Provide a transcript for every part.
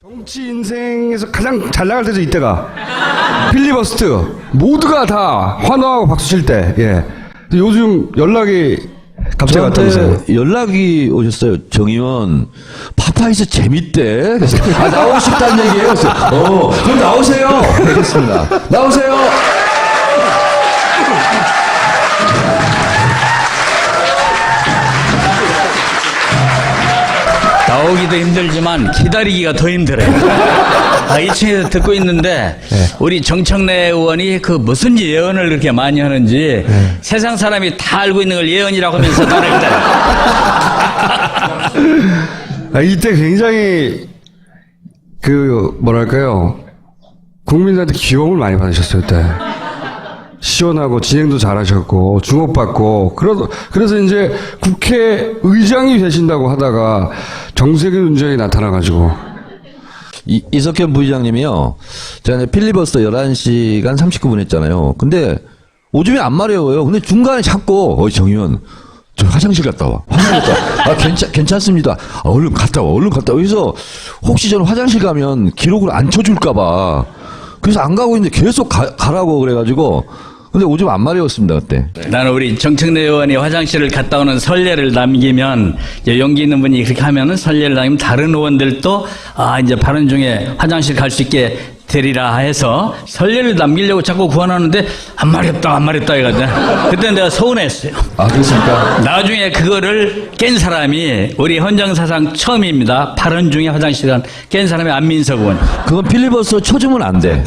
정치 인생에서 가장 잘 나갈 때죠 이때가 필리버스트 모두가 다 환호하고 박수 칠 때. 예. 요즘 연락이 갑자기 왔다면서요. 저한테 연락이 오셨어요. 정 의원 파파이스 재밌대. 그래서 나오고 싶다는 얘기예요. 그래서 그럼 나오세요. 알겠습니다. 나오세요. 나오기도 힘들지만 기다리기가 더 힘들어요. 2층에서 듣고 있는데 우리 정청래 의원이 그 무슨 예언을 그렇게 많이 하는지 세상 사람이 다 알고 있는 걸 예언이라고 하면서 나를 기다려. 이때 굉장히 뭐랄까요, 국민들한테 귀여움을 많이 받으셨어요. 그때 시원하고 진행도 잘하셨고 주목받고 그래서 이제 국회의장이 되신다고 하다가 정세균 운전이 나타나가지고 이석현 부의장님이요. 제가 이제 필리버스터 11시간 39분 했잖아요. 근데 오줌이 안 마려워요. 근데 중간에 자꾸 정 의원 저 화장실 갔다 와. 화장실 갔다 와. 괜찮습니다. 얼른 갔다 와. 얼른 갔다 와. 그래서 혹시 저는 화장실 가면 기록을 안 쳐줄까봐. 그래서 안 가고 있는데 계속 가라고 그래가지고. 근데 오줌 안 마려웠습니다, 그때. 나는 우리 정청래 의원이 화장실을 갔다 오는 선례를 남기면, 이제 용기 있는 분이 그렇게 하면은 선례를 남기면 다른 의원들도, 이제 발언 중에 화장실 갈 수 있게 되리라 해서 선례를 남기려고 자꾸 구원하는데, 안 마렵다 해가지고. 그때 내가 서운했어요. 그렇습니까? 나중에 그거를 깬 사람이 우리 헌정사상 처음입니다. 발언 중에 화장실 깬 사람이 안민석 의원. 그건 필리버스터 쳐주면 안 돼.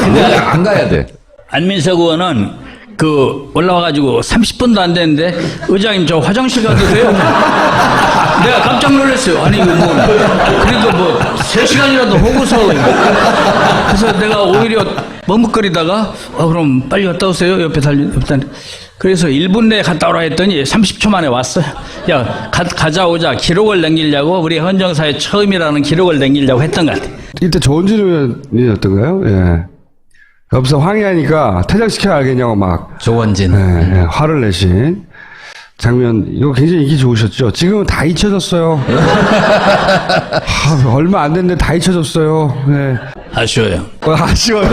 근데 안 가야 돼. 안민석 의원은 올라와가지고 30분도 안 됐는데 의장님 저 화장실 가도 돼요? 내가 깜짝 놀랐어요. 아니 이거 그래도 3시간이라도 호구서. 그래서 내가 오히려 머뭇거리다가 그럼 빨리 갔다 오세요. 옆에 그래서 1분 내에 갔다 오라 했더니 30초 만에 왔어요. 야 가자 오자 기록을 남기려고 우리 헌정사의 처음이라는 기록을 남기려고 했던 것 같아. 이때 조원진 의원이었던가요? 예. 옆에서 항의하니까 퇴장시켜야 알겠냐고 막 조원진 화를 내신 장면, 이거 굉장히 인기 좋으셨죠? 지금은 다 잊혀졌어요. 얼마 안 됐는데 다 잊혀졌어요. 네. 아쉬워요. 아쉬워요.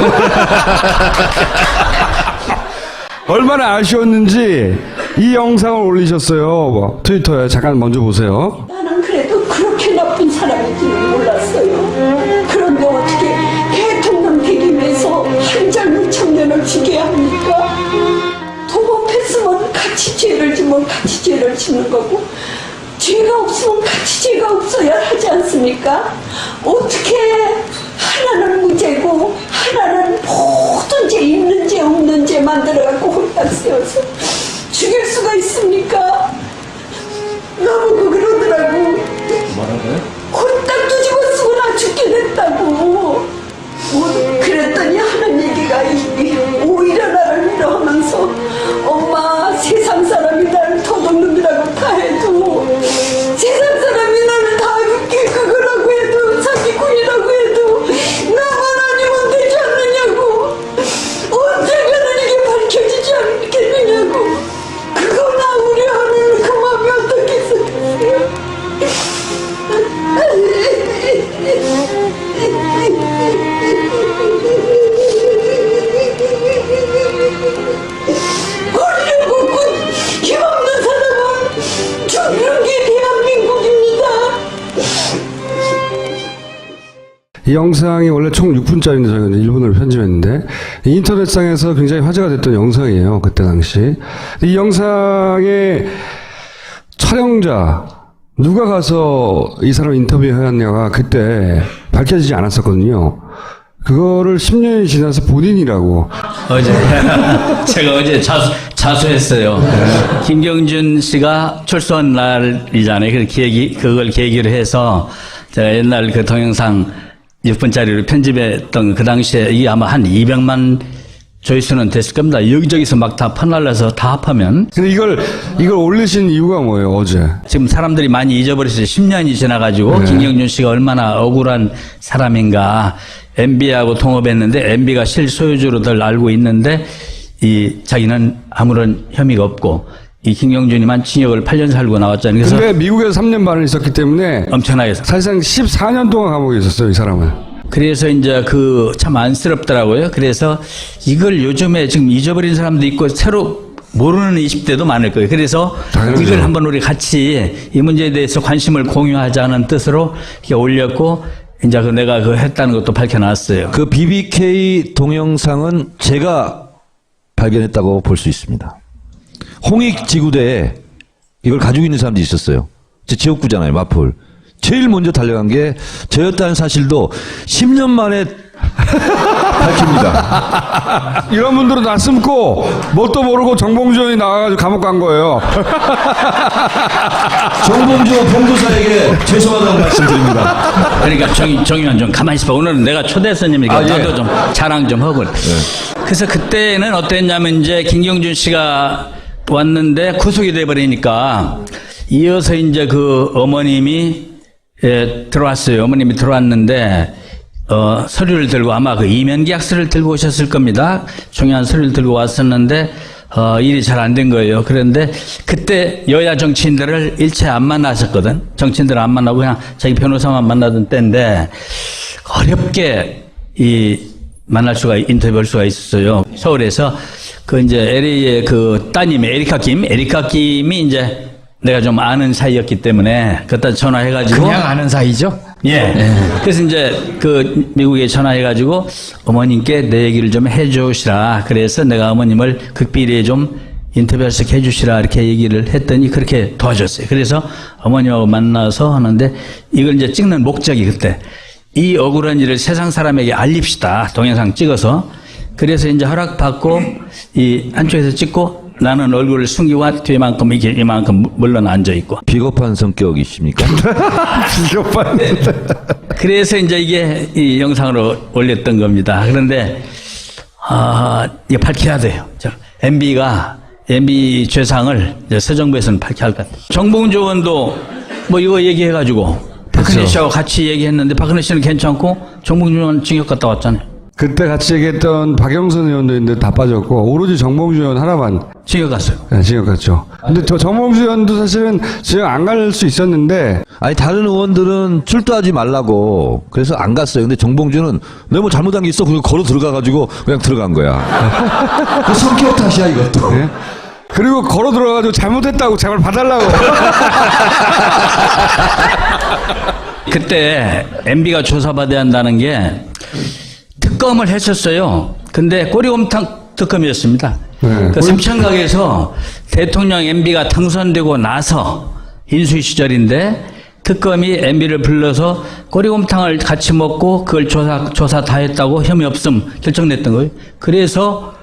얼마나 아쉬웠는지 이 영상을 올리셨어요. 트위터에 잠깐 먼저 보세요. 나는 그래도 그렇게 나쁜 사람인지는 몰랐어요. 그런데 어떻게 대통령 되기 위해서 한 젊은 청년을 죽게 합니까? 도범했으면 같이 죄를 지면 같이 죄를 짓는 거고, 죄가 없으면 같이 죄가 없어야 하지 않습니까? 어떻게 하나는 무죄고 하나는 모든 죄, 있는 죄 없는 죄 만들어갖고 홀딱 세워서 죽일 수가 있습니까? 나보고 그러더라고. 뭐라고요? 홀딱 뒤집어 쓰고 나 죽게 됐다고. 그랬더니 하는 얘기가 오히려 나를 위로하면서 엄마 세상 사람이 나를 도둑놈이라고 다 해도, 세상 사람이 나를 다 그거라고 해도, 사기꾼이라고 해도 나만 아니면 되지 않느냐고. 언젠가는 이게 밝혀지지 않겠느냐고. 그거 나 우려하는 그 마음이 어떻겠어요? 힘없는 사람은 죽는 게 대한민국입니다. 이 영상이 원래 총 6분짜리인데 저희가 1분으로 편집했는데 인터넷상에서 굉장히 화제가 됐던 영상이에요. 그때 당시. 이 영상의 촬영자 누가 가서 이 사람 인터뷰했냐가 그때 밝혀지지 않았었거든요. 그거를 10년이 지나서 본인이라고. 제가 어제 자수했어요. 김경준 씨가 출소한 날이잖아요. 그걸 계기로 해서 제가 옛날 그 동영상 6분짜리로 편집했던 그 당시에 이게 아마 한 200만 조회수는 됐을 겁니다. 여기저기서 막 다 퍼날라서 다 합하면. 근데 이걸 올리신 이유가 뭐예요, 어제? 지금 사람들이 많이 잊어버렸어요. 10년이 지나가지고 김경준 씨가 얼마나 억울한 사람인가. MB하고 통업했는데 MB가 실소유주로 늘 알고 있는데 자기는 아무런 혐의가 없고 이 김경준이만 징역을 8년 살고 나왔잖아요. 그래서 근데 미국에서 3년 반을 있었기 때문에 엄청나게 사실상 14년 동안 감옥에 있었어요, 이 사람은. 그래서 이제 그 참 안쓰럽더라고요. 그래서 이걸 요즘에 지금 잊어버린 사람도 있고 새로 모르는 20대도 많을 거예요. 그래서 당연하죠. 이걸 한번 우리 같이 이 문제에 대해서 관심을 공유하자는 뜻으로 이렇게 올렸고 이제 그 내가 그 했다는 것도 밝혀놨어요. 그 BBK 동영상은 제가 발견했다고 볼 수 있습니다. 홍익지구대에 이걸 가지고 있는 사람들이 있었어요. 제 지역구잖아요, 마포를. 제일 먼저 달려간 게 저였다는 사실도 10년 만에 밝힙니다. 이런 분들은 다 숨고 뭣도 모르고 정봉주원이 나와가지고 감옥 간 거예요. 정봉주 봉도사에게 죄송하다고 말씀드립니다. 그러니까 정의원 좀 가만히 있어봐. 오늘은 내가 초대 손님이니까 아, 예. 나도 좀 자랑 좀 하고. 그래서 그때는 어땠냐면 이제 김경준 씨가 왔는데 구속이 돼버리니까 이어서 이제 그 어머님이 들어왔어요. 어머님이 들어왔는데 서류를 들고 아마 그 이면 계약서를 들고 오셨을 겁니다. 중요한 서류를 들고 왔었는데 일이 잘 안 된 거예요. 그런데 그때 여야 정치인들을 일체 안 만나셨거든. 정치인들을 안 만나고 그냥 자기 변호사만 만나던 때인데 어렵게 만날 수가 인터뷰할 수가 있었어요. 서울에서 그 이제 LA의 그 따님 에리카 김이 이제 내가 좀 아는 사이였기 때문에 그때 전화해가지고 그냥 아는 사이죠? 예. 그래서 이제 그 미국에 전화해가지고 어머님께 내 얘기를 좀 해주시라. 그래서 내가 어머님을 극비리에 좀 인터뷰할 수 있게 해주시라 이렇게 얘기를 했더니 그렇게 도와줬어요. 그래서 어머님하고 만나서 하는데 이걸 이제 찍는 목적이 그때 이 억울한 일을 세상 사람에게 알립시다. 동영상 찍어서. 그래서 이제 허락받고 이 한쪽에서 찍고 나는 얼굴을 숨기고 뒤에만큼 이만큼 물론 앉아 있고. 비겁한 성격이십니까? 비겁한. 그래서 이제 이게 이 영상으로 올렸던 겁니다. 그런데 이거 밝혀야 돼요. MB 죄상을 이제 새 정부에서는 밝혀야 할 것 같아요. 정봉주 의원도 뭐 이거 얘기해가지고 박근혜 씨하고 같이 얘기했는데 박근혜 씨는 괜찮고 정봉주 의원 징역 갔다 왔잖아요. 그때 같이 얘기했던 박영선 의원도 있는데 다 빠졌고 오로지 정봉주 의원 하나만 징역 갔어요. 네, 징역 갔죠. 근데 저 정봉주 의원도 사실은 징역 안 갈 수 있었는데 아니 다른 의원들은 출두하지 말라고 그래서 안 갔어요. 근데 정봉주는 내가 뭐 잘못한 게 있어 그냥 걸어 들어가가지고 그냥 들어간 거야. 그 성격 탓이야 이것도. 네? 그리고 걸어 들어가가지고 잘못했다고 제발 봐달라고. 그때 MB가 조사받아야 한다는 게 특검을 했었어요. 근데 꼬리곰탕 특검이었습니다. 네. 그 삼천각에서 대통령 MB가 당선되고 나서 인수위 시절인데 특검이 MB를 불러서 꼬리곰탕을 같이 먹고 그걸 조사 다 했다고 혐의 없음 결정냈던 거예요. 그래서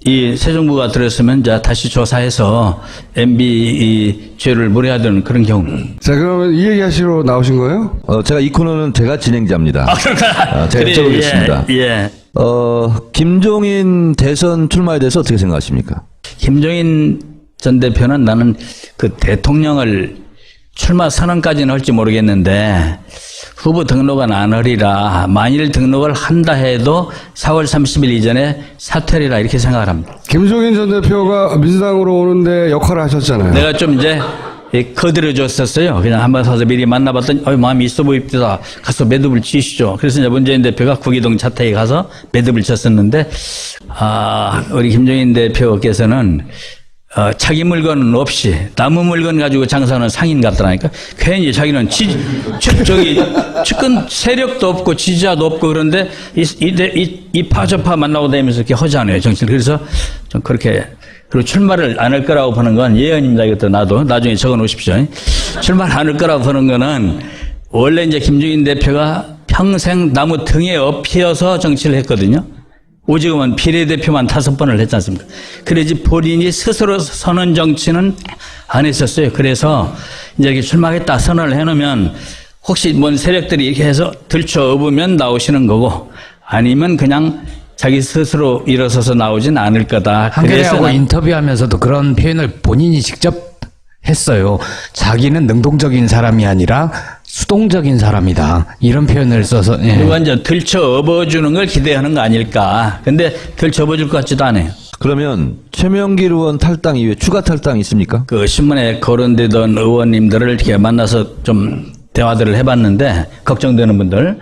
이 새 정부가 들었으면 이제 다시 조사해서 MB 이 죄를 물어야 되는 그런 경우. 자, 그러면 이 얘기 하시러 나오신 거예요? 제가 이 코너는 제가 진행자입니다. 제가 그래, 여쭤보겠습니다. 예. 김종인 대선 출마에 대해서 어떻게 생각하십니까? 김종인 전 대표는 나는 그 대통령을 출마 선언까지는 할지 모르겠는데 후보 등록은 안 하리라. 만일 등록을 한다 해도 4월 30일 이전에 사퇴리라 이렇게 생각을 합니다. 김종인 전 대표가 민주당으로 오는데 역할을 하셨잖아요. 내가 좀 이제 거들어 줬었어요. 그냥 한번 사서 미리 만나봤더니 마음이 있어 보입니다. 가서 매듭을 치시죠. 그래서 이제 문재인 대표가 구기동 자택에 가서 매듭을 쳤었는데 우리 김종인 대표께서는 자기 물건 없이 남의 물건 가지고 장사하는 상인 같더라니까. 괜히 자기는 측근 세력도 없고 지지자도 없고 그런데 이 파저파 만나고 다니면서 이렇게 하잖아요, 정치를. 그래서 좀 그렇게 그리고 출마를 안 할 거라고 보는 건 예언입니다. 이것도 나도 나중에 적어 놓으십시오. 출마를 안 할 거라고 보는 거는 원래 이제 김종인 대표가 평생 나무 등에 엎혀서 정치를 했거든요. 오직은 비례대표만 5번을 했지 않습니까? 그래야지 본인이 스스로 선언 정치는 안 했었어요. 그래서 이제 이렇게 출마하겠다 선언을 해놓으면 혹시 뭔 세력들이 이렇게 해서 들춰업으면 나오시는 거고 아니면 그냥 자기 스스로 일어서서 나오진 않을 거다. 한겨레하고 인터뷰하면서도 그런 표현을 본인이 직접 했어요. 자기는 능동적인 사람이 아니라 수동적인 사람이다. 이런 표현을 써서. 누가 이제 들쳐 업어주는 걸 기대하는 거 아닐까. 근데 들쳐 업어줄 것 같지도 않아요. 그러면 최명길 의원 탈당 이후에 추가 탈당이 있습니까? 그 신문에 거론되던 의원님들을 이렇게 만나서 좀 대화들을 해봤는데 걱정되는 분들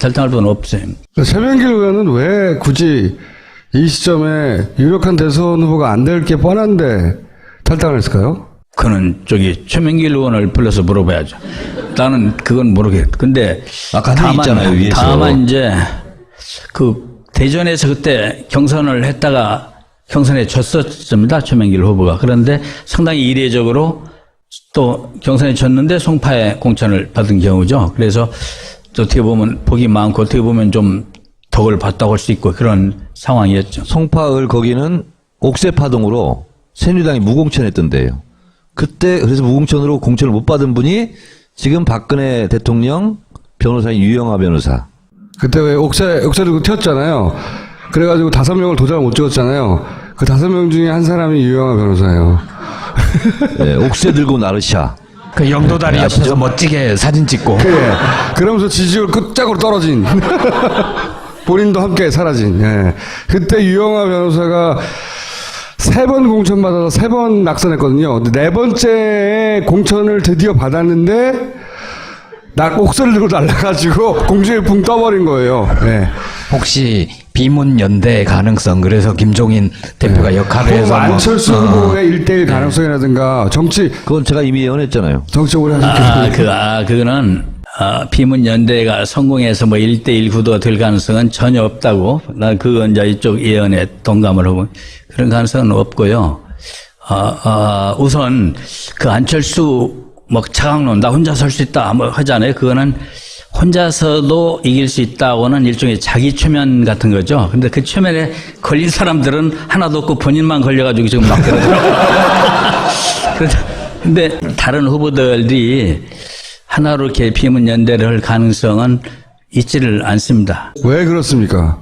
탈당할 분은 없어요. 최명길 의원은 왜 굳이 이 시점에 유력한 대선 후보가 안 될 게 뻔한데 탈당을 했을까요? 그는 저기 최명길 의원을 불러서 물어봐야죠. 나는 그건 모르겠. 근데 아까 한 있잖아요, 위에서. 다만 이제 그 대전에서 그때 경선을 했다가 경선에 졌었습니다. 최명길 후보가. 그런데 상당히 이례적으로 또 경선에 졌는데 송파에 공천을 받은 경우죠. 그래서 어떻게 보면 복이 많고 어떻게 보면 좀 덕을 봤다고 할 수 있고 그런 상황이었죠. 송파을 거기는 옥새파동으로 새누리당이 무공천했던 데예요. 그때 그래서 무공천으로 공천을 못 받은 분이 지금 박근혜 대통령 변호사인 유영하 변호사. 그때 왜 옥새 들고 튀었잖아요. 그래가지고 5명을 도장을 못 찍었잖아요. 그 5명 중에 한 사람이 유영하 변호사예요. 네, 옥새 들고 나르샤. 그 영도다리 옆에서 멋지게 사진 찍고. 예. 그러면서 지지율 끝짝으로 떨어진. 본인도 함께 사라진. 예. 그때 유영하 변호사가 3번 공천받아서 3번 낙선했거든요. 근데 4번째 공천을 드디어 받았는데 옥새를 들고 날라가지고 공중에 붕 떠버린 거예요. 예. 혹시 비문 연대 가능성, 그래서 김종인 대표가 역할을 해서 뭐, 안철수 후보의 1대1 가능성이라든가 그건 제가 이미 예언했잖아요. 정치 오래 하셨기 때문에. 그거는 비문 연대가 성공해서 뭐 1대1 구도가 될 가능성은 전혀 없다고. 난 그건 이제 이쪽 예언에 동감을 하고 그런 가능성은 없고요. 우선 그 안철수 뭐 차강론 나 혼자 설 수 있다 뭐 하잖아요. 그거는 혼자서도 이길 수 있다고는 일종의 자기 최면 같은 거죠. 근데 그 최면에 걸린 사람들은 하나도 없고 본인만 걸려가지고 지금 막 그러더라고요. 근데 다른 후보들이 하나로 이렇게 비문 연대를 할 가능성은 있지를 않습니다. 왜 그렇습니까?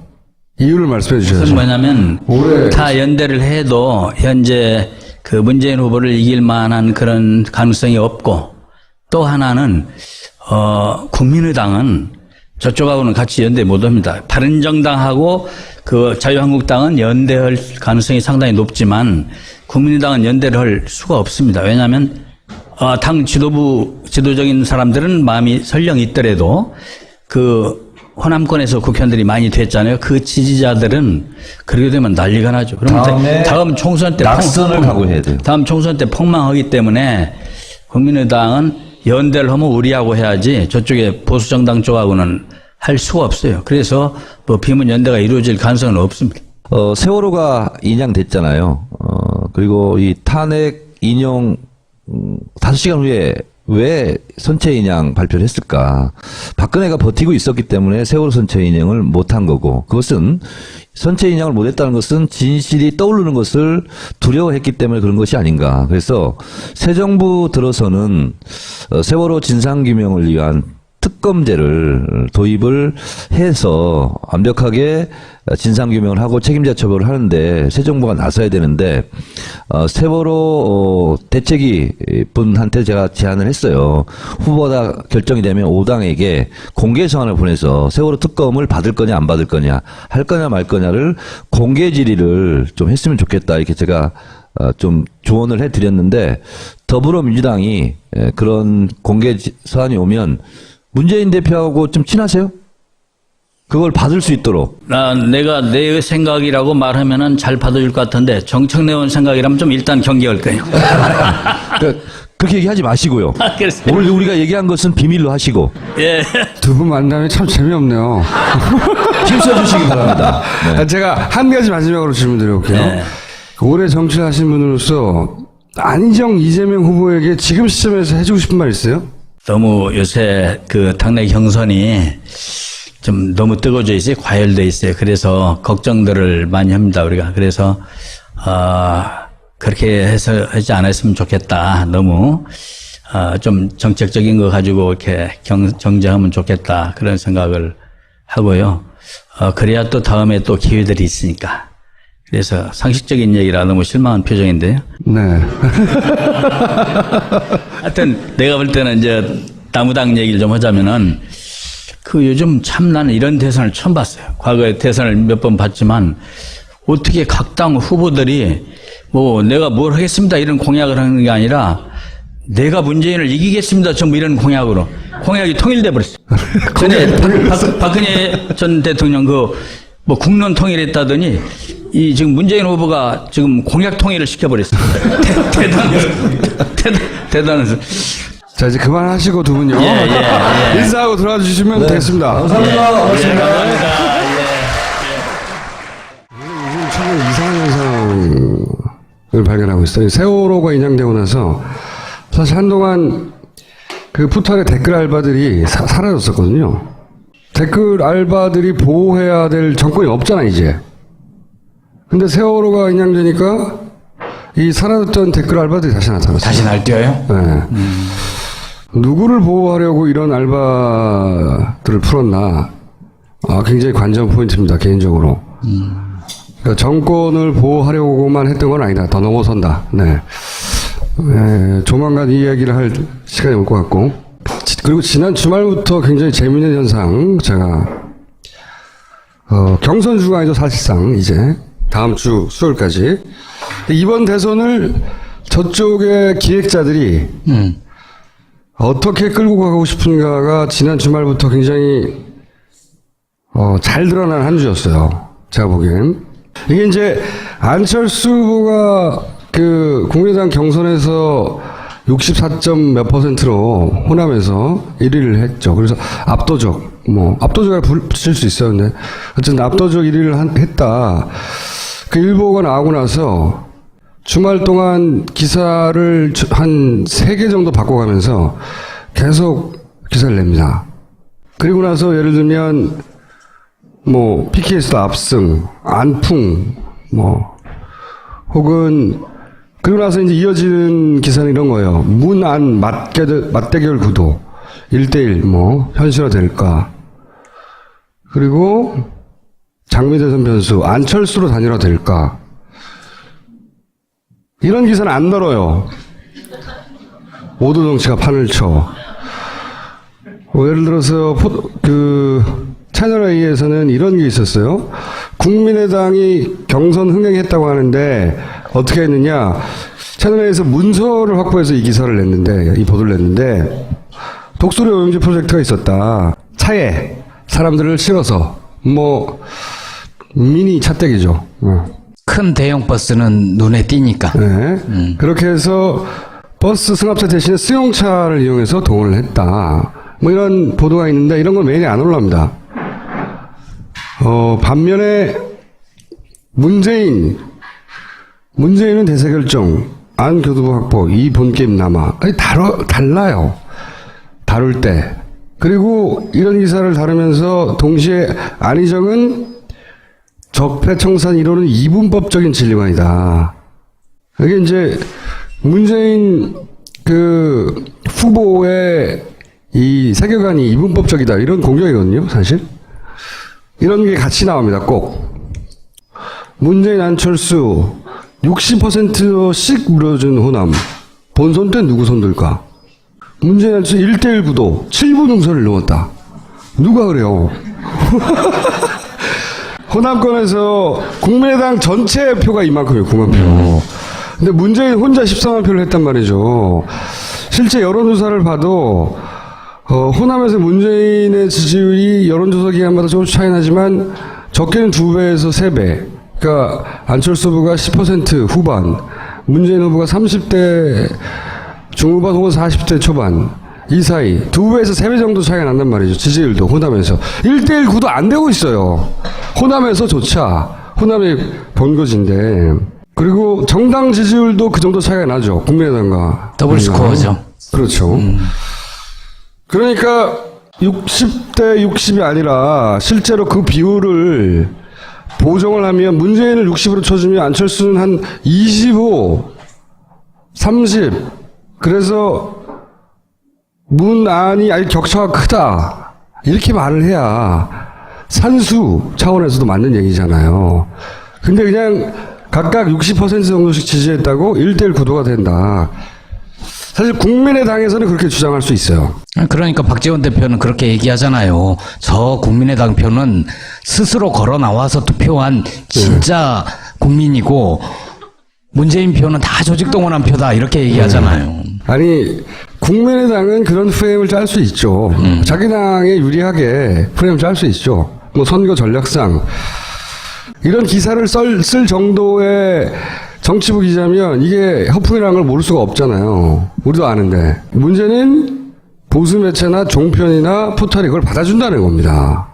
이유를 말씀해 그건 주셔야죠. 뭐냐면 올해 다 연대를 해도 현재 그 문재인 후보를 이길 만한 그런 가능성이 없고, 또 하나는 국민의당은 저쪽하고는 같이 연대 못합니다. 바른정당하고 그 자유한국당은 연대할 가능성이 상당히 높지만 국민의당은 연대를 할 수가 없습니다. 왜냐하면 당 지도적인 사람들은 마음이 설령 있더라도 그 호남권에서 국회의원들이 많이 됐잖아요. 그 지지자들은 그러게 되면 난리가 나죠. 그럼 다음 총선 때 낙선을 각오해야 돼요. 다음 총선 때 폭망하기 때문에 국민의당은 연대를 하면 우리하고 해야지 저쪽에 보수정당 쪽하고는 할 수가 없어요. 그래서 뭐 비문 연대가 이루어질 가능성은 없습니다. 세월호가 인양됐잖아요. 그리고 이 탄핵 인용 5시간 후에 왜 선체 인양 발표를 했을까? 박근혜가 버티고 있었기 때문에 세월호 선체 인양을 못한 거고, 그것은 선체 인양을 못했다는 것은 진실이 떠오르는 것을 두려워했기 때문에 그런 것이 아닌가. 그래서 새 정부 들어서는 세월호 진상규명을 위한 특검제를 도입을 해서 완벽하게 진상규명을 하고 책임자 처벌을 하는데 새 정부가 나서야 되는데, 세월호 대책위 분한테 제가 제안을 했어요. 후보가 결정이 되면 5당에게 공개 서한을 보내서 세월호 특검을 받을 거냐 안 받을 거냐, 할 거냐 말 거냐를 공개 질의를 좀 했으면 좋겠다, 이렇게 제가 좀 조언을 해드렸는데, 더불어민주당이 그런 공개 서한이 오면 문재인 대표하고 좀 친하세요? 그걸 받을 수 있도록. 내가 내 생각이라고 말하면은 잘 받아줄 것 같은데 정청래 의원 생각이라면 좀 일단 경계할 거예요. 그렇게 얘기하지 마시고요. 그랬어요. 오늘 우리가 얘기한 것은 비밀로 하시고 예. 두 분 만남이 참 재미없네요. 힘써주시기 바랍니다. 네. 제가 한 가지 마지막으로 질문 드려볼게요. 네. 오래 정치를 하신 분으로서 안희정, 이재명 후보에게 지금 시점에서 해주고 싶은 말 있어요? 너무 요새 그 당내 경선이 좀 너무 뜨거워져 있어요. 과열돼 있어요. 그래서 걱정들을 많이 합니다, 우리가. 그래서 그렇게 해서 하지 않았으면 좋겠다. 너무 좀 정책적인 거 가지고 이렇게 정쟁하면 좋겠다. 그런 생각을 하고요. 그래야 또 다음에 또 기회들이 있으니까. 그래서 상식적인 얘기라 너무 실망한 표정인데요. 네. 하여튼 내가 볼 때는 이제 나무당 얘기를 좀 하자면은 그 요즘 참 나는 이런 대선을 처음 봤어요. 과거에 대선을 몇 번 봤지만 어떻게 각 당 후보들이 뭐 내가 뭘 하겠습니다 이런 공약을 하는 게 아니라 내가 문재인을 이기겠습니다 전부 이런 공약으로 공약이 통일돼 버렸어요. 전에 박근혜 전 대통령 그 뭐 국론 통일했다더니 이 지금 문재인 후보가 지금 공약 통일을 시켜버렸어요. 대단해서. 자, 이제 그만하시고 두 분요. 인사하고 들어와 주시면 되겠습니다. 감사합니다. 고맙습니다. 요즘 최근 이상한 현상을 발견하고 있어요. 세월호가 인양되고 나서 사실 한동안 그 포털의 댓글 알바들이 사라졌었거든요. 댓글 알바들이 보호해야 될 정권이 없잖아, 이제. 근데 세월호가 인양되니까 이 사라졌던 댓글 알바들이 다시 나타났어요. 다시 날뛰어요? 네. 누구를 보호하려고 이런 알바들을 풀었나? 굉장히 관전 포인트입니다, 개인적으로. 그러니까 정권을 보호하려고만 했던 건 아니다. 더 넘어선다. 네. 조만간 이 이야기를 할 시간이 올 것 같고. 그리고 지난 주말부터 굉장히 재미있는 현상, 제가, 경선 주간이죠, 사실상, 이제. 다음 주 수요일까지. 이번 대선을 저쪽의 기획자들이 어떻게 끌고 가고 싶은가가 지난 주말부터 굉장히 잘 드러난 한 주였어요. 제가 보기엔. 이게 이제 안철수 후보가 그 국민의당 경선에서 64점 몇 %로 호남에서 1위를 했죠. 그래서 압도적이라 붙일 수 있어요. 근데 어쨌든 압도적 1위를 했다. 그 일보가 나오고 나서 주말 동안 기사를 한 3개 정도 바꿔가면서 계속 기사를 냅니다. 그리고 나서 예를 들면 PKS도 압승, 안풍, 혹은 그리고 나서 이제 이어지는 기사는 이런 거예요. 문안 맞대결 구도 1대1 현실화될까? 그리고 장미 대선 변수 안철수로 단일화될까? 이런 기사는 안 다뤄요. 오도 정치가 판을 쳐. 예를 들어서 채널 A에서는 이런 게 있었어요. 국민의당이 경선 흥행했다고 하는데 어떻게 했느냐? 채널 A에서 문서를 확보해서 이 기사를 냈는데, 이 보도를 냈는데, 독수리 오염지 프로젝트가 있었다. 차에 사람들을 실어서 미니 차떼기죠. 큰 대형 버스는 눈에 띄니까. 네. 그렇게 해서 버스 승합차 대신에 승용차를 이용해서 동원을 했다. 이런 보도가 있는데 이런 건 메인에 안 올라옵니다. 반면에 문재인은 대세결정, 안 교두보 확보, 이 본게임 남아. 달라요. 다룰 때. 그리고 이런 기사를 다루면서 동시에 안희정은 적폐청산 이론은 이분법적인 진리관이다. 이게 이제 문재인 후보의 이 세계관이 이분법적이다. 이런 공격이거든요, 사실. 이런 게 같이 나옵니다, 꼭. 문재인, 안철수 60%씩 물어준 호남. 본선 때 누구 손들까? 문재인, 안철수 1대1 구도 7분 응선을 넣었다. 누가 그래요? 호남권에서 국민의당 전체 표가 이만큼이에요, 9만 표. 근데 문재인 혼자 14만 표를 했단 말이죠. 실제 여론조사를 봐도 호남에서 문재인의 지지율이 여론조사 기간마다 조금씩 차이 나지만 적게는 2배에서 3배. 그러니까 안철수 후보가 10% 후반, 문재인 후보가 30대 중후반 혹은 40대 초반. 이 사이 2배에서 3배 정도 차이가 난단 말이죠. 지지율도 호남에서. 1대1 구도 안 되고 있어요. 호남에서조차. 호남이 본거지인데. 그리고 정당 지지율도 그 정도 차이가 나죠. 국민의당과. 더블 스코어죠. 그렇죠. 그러니까 60대 60이 아니라 실제로 그 비율을 보정을 하면 문재인을 60으로 쳐주면 안철수는 한 25, 30. 그래서 문안이 아주 격차가 크다. 이렇게 말을 해야 산수 차원에서도 맞는 얘기잖아요. 근데 그냥 각각 60% 정도씩 지지했다고 1대1 구도가 된다. 사실 국민의당에서는 그렇게 주장할 수 있어요. 그러니까 박지원 대표는 그렇게 얘기하잖아요. 저 국민의당 표는 스스로 걸어 나와서 투표한 진짜 국민이고 문재인 표는 다 조직 동원한 표다 이렇게 얘기하잖아요. 아니 국민의당은 그런 프레임을 짤 수 있죠. 자기 당에 유리하게 프레임을 짤 수 있죠. 뭐 선거 전략상 이런 기사를 쓸 정도의 정치부 기자면 이게 허풍이라는 걸 모를 수가 없잖아요. 우리도 아는데 문제는 보수 매체나 종편이나 포털이 그걸 받아준다는 겁니다.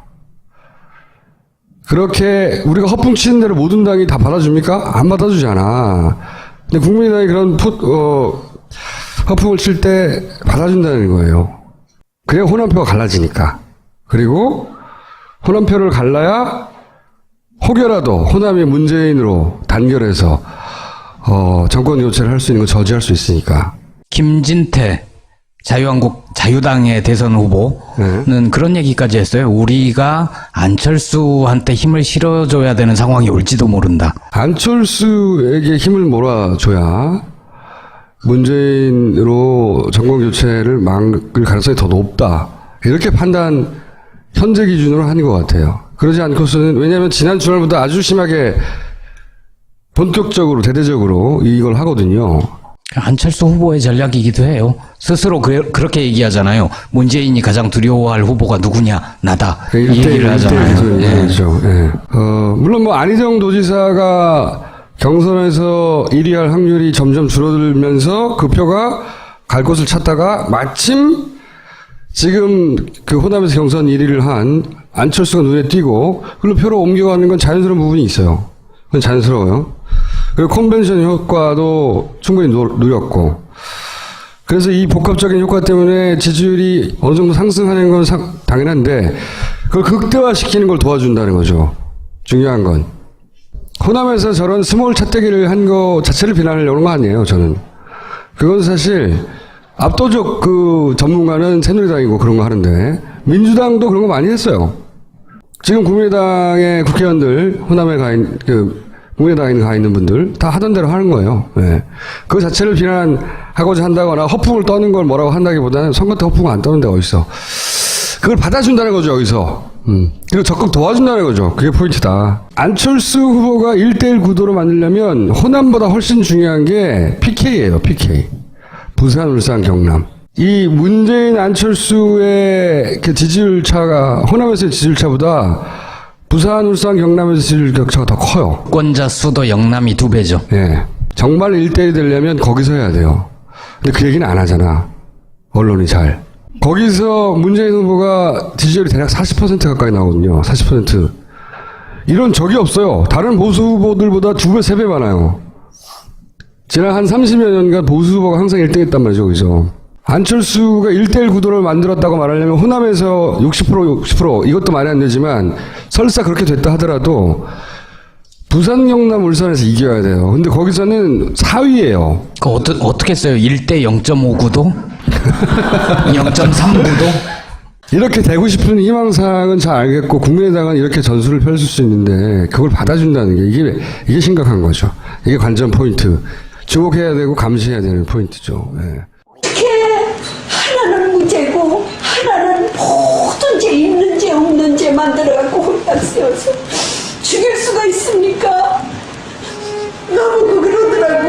그렇게 우리가 허풍 치는 대로 모든 당이 다 받아줍니까? 안 받아주잖아. 근데 국민의당이 그런 허풍을 칠 때 받아준다는 거예요. 그래야 호남표가 갈라지니까. 그리고 호남표를 갈라야 혹여라도 호남이 문재인으로 단결해서 정권 교체를 할 수 있는 걸 저지할 수 있으니까. 김진태 자유당의 대선 후보는 그런 얘기까지 했어요. 우리가 안철수한테 힘을 실어줘야 되는 상황이 올지도 모른다. 안철수에게 힘을 몰아줘야 문재인으로 정권 교체를 막을 가능성이 더 높다. 이렇게 판단 현재 기준으로 한 것 같아요. 그러지 않고서는 왜냐하면 지난 주말부터 아주 심하게 본격적으로 대대적으로 이걸 하거든요. 안철수 후보의 전략이기도 해요. 스스로 그렇게 얘기하잖아요. 문재인이 가장 두려워할 후보가 누구냐? 나다. 이 얘기를 하잖아요. 그렇죠. 예. 물론 뭐 안희정 도지사가 경선에서 1위 할 확률이 점점 줄어들면서 그 표가 갈 곳을 찾다가 마침 지금 그 호남에서 경선 1위를 한 안철수가 눈에 띄고 그걸로 표로 옮겨가는 건 자연스러운 부분이 있어요. 그건 자연스러워요. 그리고 컨벤션 효과도 충분히 누렸고 그래서 이 복합적인 효과 때문에 지지율이 어느 정도 상승하는 건 당연한데 그걸 극대화시키는 걸 도와준다는 거죠. 중요한 건. 호남에서 저런 스몰 차떼기를 한 거 자체를 비난하려는 거 아니에요, 저는. 그건 사실 압도적 그 전문가는 새누리당이고 그런 거 하는데 민주당도 그런 거 많이 했어요. 지금 국민의당의 국회의원들, 호남에 국민의당에 가 있는 분들 다 하던 대로 하는 거예요. 네. 그 자체를 비난하고자 한다거나 허풍을 떠는 걸 뭐라고 한다기보다는 선거 때 허풍을 안 떠는 데가 어딨어. 그걸 받아준다는 거죠, 여기서. 그리고 적극 도와준다는 거죠. 그게 포인트다. 안철수 후보가 1대1 구도로 만들려면 호남보다 훨씬 중요한 게 PK예요, PK. 부산, 울산, 경남. 이 문재인 안철수의 그 지지율 차가 호남에서의 지지율 차보다 부산, 울산, 경남에서 지지율 격차가 더 커요. 권자 수도 영남이 2배죠. 예. 정말 1대1 되려면 거기서 해야 돼요. 근데 그 얘기는 안 하잖아. 언론이 잘. 거기서 문재인 후보가 지지율이 대략 40% 가까이 나오거든요. 40%. 이런 적이 없어요. 다른 보수 후보들보다 2배, 3배 많아요. 지난 한 30여 년간 보수 후보가 항상 1등 했단 말이죠, 거기서. 안철수가 1대1 구도를 만들었다고 말하려면 호남에서 60% 이것도 말이 안 되지만 설사 그렇게 됐다 하더라도 부산, 경남, 울산에서 이겨야 돼요. 근데 거기서는 4위예요. 그 어떻게 써요? 1대 0.5구도? 0.3구도? 이렇게 되고 싶은 희망사항은 잘 알겠고 국민의당은 이렇게 전술을 펼칠 수 있는데 그걸 받아준다는 게 이게 심각한 거죠. 이게 관전 포인트. 주목해야 되고 감시해야 되는 포인트죠. 네. 어떻게 하나는 무죄고 하나는 모든 죄 있는 죄 없는 죄 만들어갖고 혼란 씌워서 죽일 수가 있습니까? 나보고 그러더라고.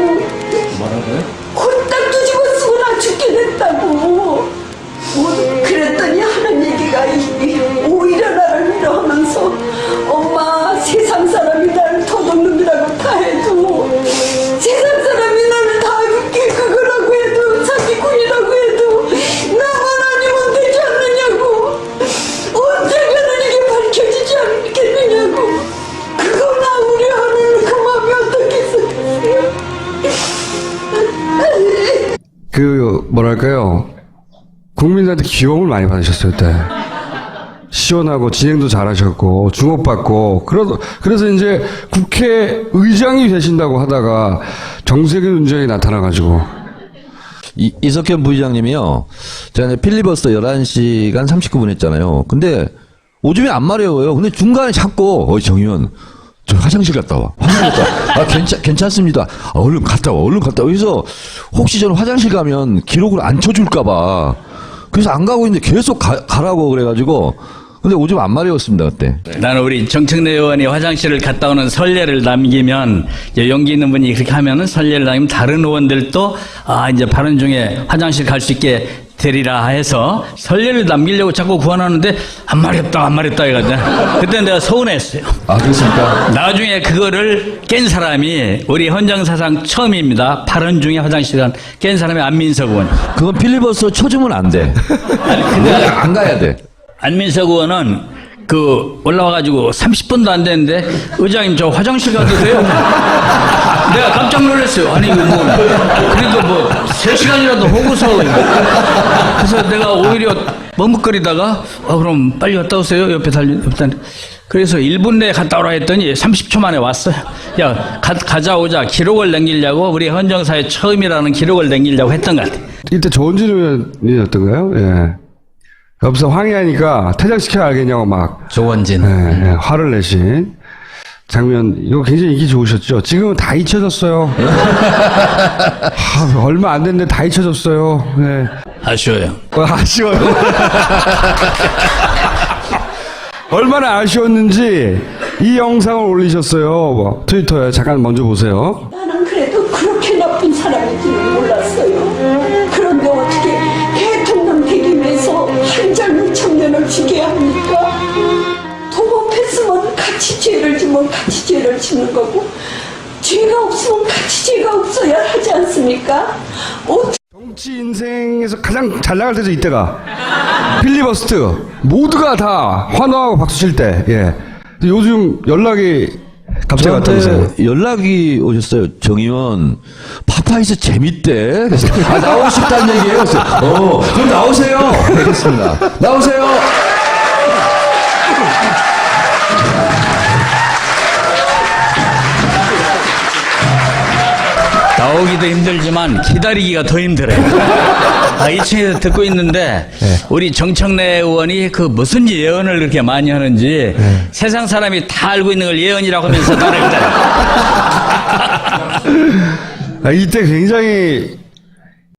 뭐라고요? 홀딱 뒤집어 쓰고 나 죽게 됐다고. 그랬더니 하는 얘기가 오히려 나를 위로하면서 엄마 세상 사람이 나를 도둑놈이라고 다 해도 세상 사람이 나를 다 그거라고 해도 사기꾼이라고 해도 나만 아니면 되지 않느냐고. 언젠가는 이게 밝혀지지 않겠느냐고. 그거 나 우려하는 그 마음이 어떻겠어요. 뭐랄까요. 국민들한테 귀여움을 많이 받으셨어요, 그때. 시원하고 진행도 잘하셨고 주목받고 그래서 이제 국회의장이 되신다고 하다가 정세균 문제에 나타나가지고 이석현 부의장님이요. 제가 이제 필리버스터 11시간 39분 했잖아요. 근데 오줌이 안 마려워요. 근데 중간에 자꾸 정 의원 저 화장실 갔다 와. 화장실 갔다 와. 괜찮습니다. 얼른 갔다 와. 그래서 혹시 저는 화장실 가면 기록을 안 쳐줄까 봐. 그래서 안 가고 있는데 계속 가라고 그래가지고 근데 오줌 안 마려웠습니다 그때. 나는 우리 정청래 의원이 화장실을 갔다 오는 선례를 남기면 이제 용기 있는 분이 그렇게 하면은 선례를 남기면 다른 의원들도 이제 발언 중에 화장실 갈 수 있게 되리라 해서 선례를 남기려고 자꾸 구원하는데 안 마렵다 해가지고 그때 내가 서운했어요. 아 그렇습니까? 나중에 그거를 깬 사람이 우리 헌정사상 처음입니다. 발언 중에 화장실 깬 사람이 안민석 의원. 그건 필리버스터 쳐주면 안 돼. 아니, 근데 안 가야 돼. 안민석 의원은 올라와가지고 30분도 안 됐는데 의장님 저 화장실 가도 돼요? 내가 깜짝 놀랐어요. 아니 이거 그래도 3시간이라도 호구서. 그래서 내가 오히려 머뭇거리다가 그럼 빨리 갔다 오세요. 옆에 그래서 1분 내에 갔다 오라 했더니 30초 만에 왔어요. 야 가자 오자 기록을 남기려고 우리 헌정사의 처음이라는 기록을 남기려고 했던 것 같아요. 이때 조원진 의원이었던가요? 예. 옆에서 황해하니까 퇴장시켜야 알겠냐고 막 조원진. 화를 내신 장면, 이거 굉장히 인기 좋으셨죠? 지금은 다 잊혀졌어요. 얼마 안 됐는데 다 잊혀졌어요. 네. 아쉬워요. 아쉬워요. 얼마나 아쉬웠는지 이 영상을 올리셨어요. 트위터에 잠깐 먼저 보세요. 나는 그래도 그렇게 나쁜 사람인 줄은 몰랐어요. 그런데 어떻게 대통령 되기 위해서 한 젊은 청년을 죽여야 합니까? 도범했으면 같이 죄를 지면 같이 죄를 짓는 거고 죄가 없으면 같이 죄가 없어야 하지 않습니까? 정치 인생에서 가장 잘 나갈 때죠, 이때가. 필리버스트. 모두가 다 환호하고 박수 칠 때. 예. 근데 요즘 연락이 갑자기 왔다면서요. 저한테 연락이 오셨어요. 정 의원 파파이스 재밌대. 그래서 나오고 싶다는 얘기예요. 그래서 그럼 나오세요. 알겠습니다. 나오세요. 나오기도 힘들지만 기다리기가 더 힘들어요. 2층에서 듣고 있는데 우리 정청래 의원이 무슨 예언을 그렇게 많이 하는지 세상 사람이 다 알고 있는 걸 예언이라고 하면서 나를 기다려. 이때 굉장히